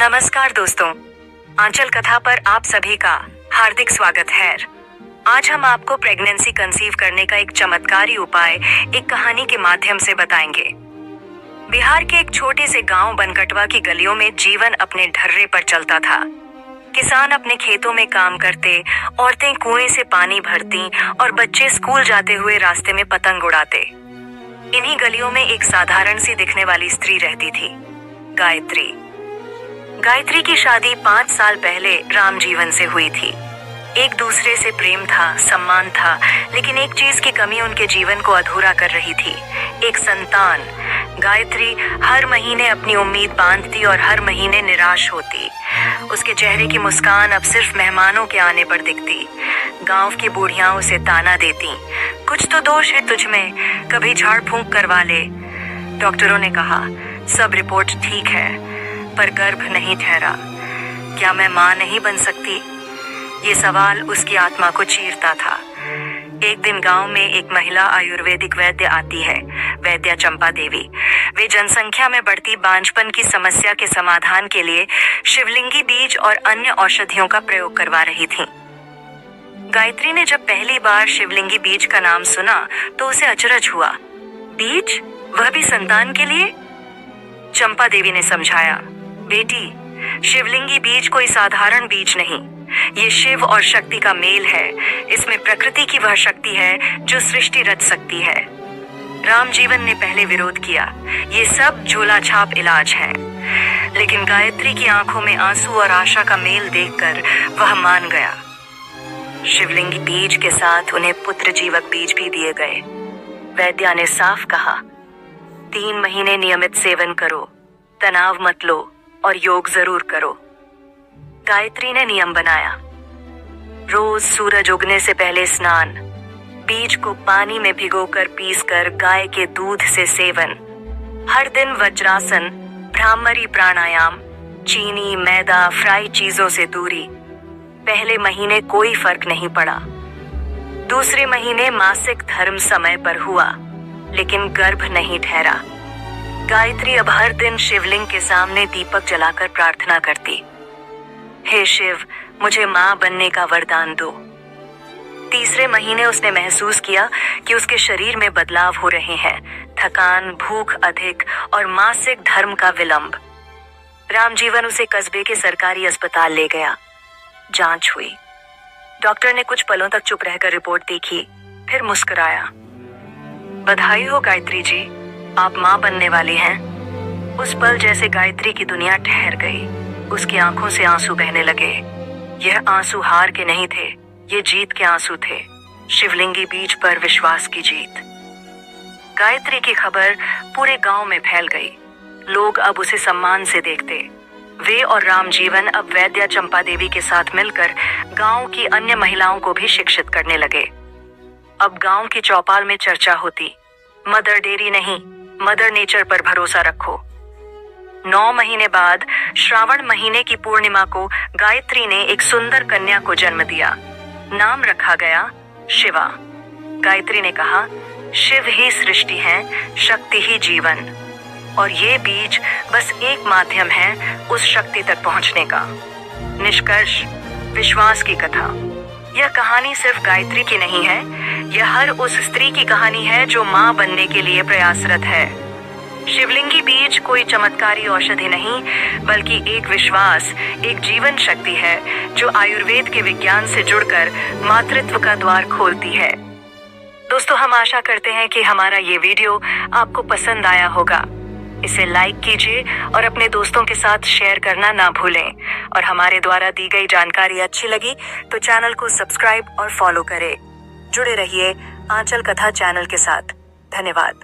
नमस्कार दोस्तों, आंचल कथा पर आप सभी का हार्दिक स्वागत है। आज हम आपको प्रेगनेंसी कंसीव करने का एक चमत्कारी उपाय एक कहानी के माध्यम से बताएंगे। बिहार के एक छोटे से गांव बनकटवा की गलियों में जीवन अपने ढर्रे पर चलता था। किसान अपने खेतों में काम करते, औरतें कुएं से पानी भरती और बच्चे स्कूल जाते हुए रास्ते में पतंग उड़ाते। इन्हीं गलियों में एक साधारण सी दिखने वाली स्त्री रहती थी, गायत्री। गायत्री की शादी 5 साल पहले राम जीवन से हुई थी। एक दूसरे से प्रेम था, सम्मान था, लेकिन एक चीज की कमी उनके जीवन को अधूरा कर रही थी, एक संतान। गायत्री हर महीने अपनी उम्मीद बांधती और हर महीने निराश होती। उसके चेहरे की मुस्कान अब सिर्फ मेहमानों के आने पर दिखती। गांव की बूढ़ियां उसे ताना देती, कुछ तो दोष है तुझमें, कभी झाड़ फूंक करवा ले। डॉक्टरों ने कहा सब रिपोर्ट ठीक है, पर गर्भ नहीं ठहरा। क्या मैं मां नहीं बन सकती? ये सवाल उसकी आत्मा को चीरता था। एक दिन गांव में एक महिला आयुर्वेदिक वैद्य आती है, वैद्या चंपा देवी। वे जनसंख्या में बढ़ती बांझपन की समस्या के समाधान के लिए शिवलिंगी बीज और अन्य औषधियों का प्रयोग करवा रही थीं। गायत्री ने जब पहली बार शिवलिंगी बीज का नाम सुना तो उसे अचरज हुआ। बीज, वह भी संतान के लिए? चंपा देवी ने समझाया, बेटी, शिवलिंगी बीज कोई साधारण बीज नहीं, ये शिव और शक्ति का मेल है। इसमें प्रकृति की वह शक्ति है जो सृष्टि रच सकती है। राम जीवन ने पहले विरोध किया, ये सब झोला छाप इलाज है, लेकिन गायत्री की आंखों में आंसू और आशा का मेल देखकर वह मान गया। शिवलिंगी बीज के साथ उन्हें पुत्र जीवक बीज भी दिए गए। वैद्या ने साफ कहा, 3 महीने नियमित सेवन करो, तनाव मत लो और योग जरूर करो। गायत्री ने नियम बनाया, रोज सूरज उगने से पहले स्नान, बीज को पानी में भिगोकर पीसकर गाय के दूध से सेवन, हर दिन वज्रासन, भ्रामरी प्राणायाम, चीनी, मैदा, फ्राई चीजों से दूरी। पहले महीने कोई फर्क नहीं पड़ा। दूसरे महीने मासिक धर्म समय पर हुआ, लेकिन गर्भ नहीं ठहरा। गायत्री अब हर दिन शिवलिंग के सामने दीपक जलाकर प्रार्थना करती, हे शिव, मुझे मां बनने का वरदान दो। तीसरे महीने उसने महसूस किया कि उसके शरीर में बदलाव हो रहे हैं, थकान, भूख अधिक और मासिक धर्म का विलंब। रामजीवन उसे कस्बे के सरकारी अस्पताल ले गया। जांच हुई। डॉक्टर ने कुछ पलों तक चुप रहकर रिपोर्ट देखी, फिर मुस्कुराया, बधाई हो गायत्री जी, आप मां बनने वाली हैं। उस पल जैसे गायत्री की दुनिया ठहर गई। उसकी आंखों से आंसू बहने लगे। यह आंसू हार के नहीं थे, ये जीत के आंसू थे, शिवलिंगी बीज पर विश्वास की जीत। गायत्री की खबर पूरे गांव में फैल गई। लोग अब उसे सम्मान से देखते। वे और राम जीवन अब वैद्या चंपा देवी के साथ मिलकर गांव की अन्य महिलाओं को भी शिक्षित करने लगे। अब गांव की चौपाल में चर्चा होती, मदर डेयरी नहीं, मदर नेचर पर भरोसा रखो। 9 महीने बाद श्रावण महीने की पूर्णिमा को गायत्री ने एक सुंदर कन्या को जन्म दिया। नाम रखा गया शिवा। गायत्री ने कहा, शिव ही सृष्टि है, शक्ति ही जीवन, और ये बीज बस एक माध्यम है उस शक्ति तक पहुंचने का। निष्कर्ष, विश्वास की कथा। यह कहानी सिर्फ गायत्री की नहीं है, यह हर उस स्त्री की कहानी है जो मां बनने के लिए प्रयासरत है। शिवलिंगी बीज कोई चमत्कारी औषधि नहीं, बल्कि एक विश्वास, एक जीवन शक्ति है जो आयुर्वेद के विज्ञान से जुड़कर मातृत्व का द्वार खोलती है। दोस्तों, हम आशा करते हैं कि हमारा ये वीडियो आपको पसंद आया होगा। इसे लाइक कीजिए और अपने दोस्तों के साथ शेयर करना ना भूलें। और हमारे द्वारा दी गई जानकारी अच्छी लगी तो चैनल को सब्सक्राइब और फॉलो करें। जुड़े रहिए आंचल कथा चैनल के साथ। धन्यवाद।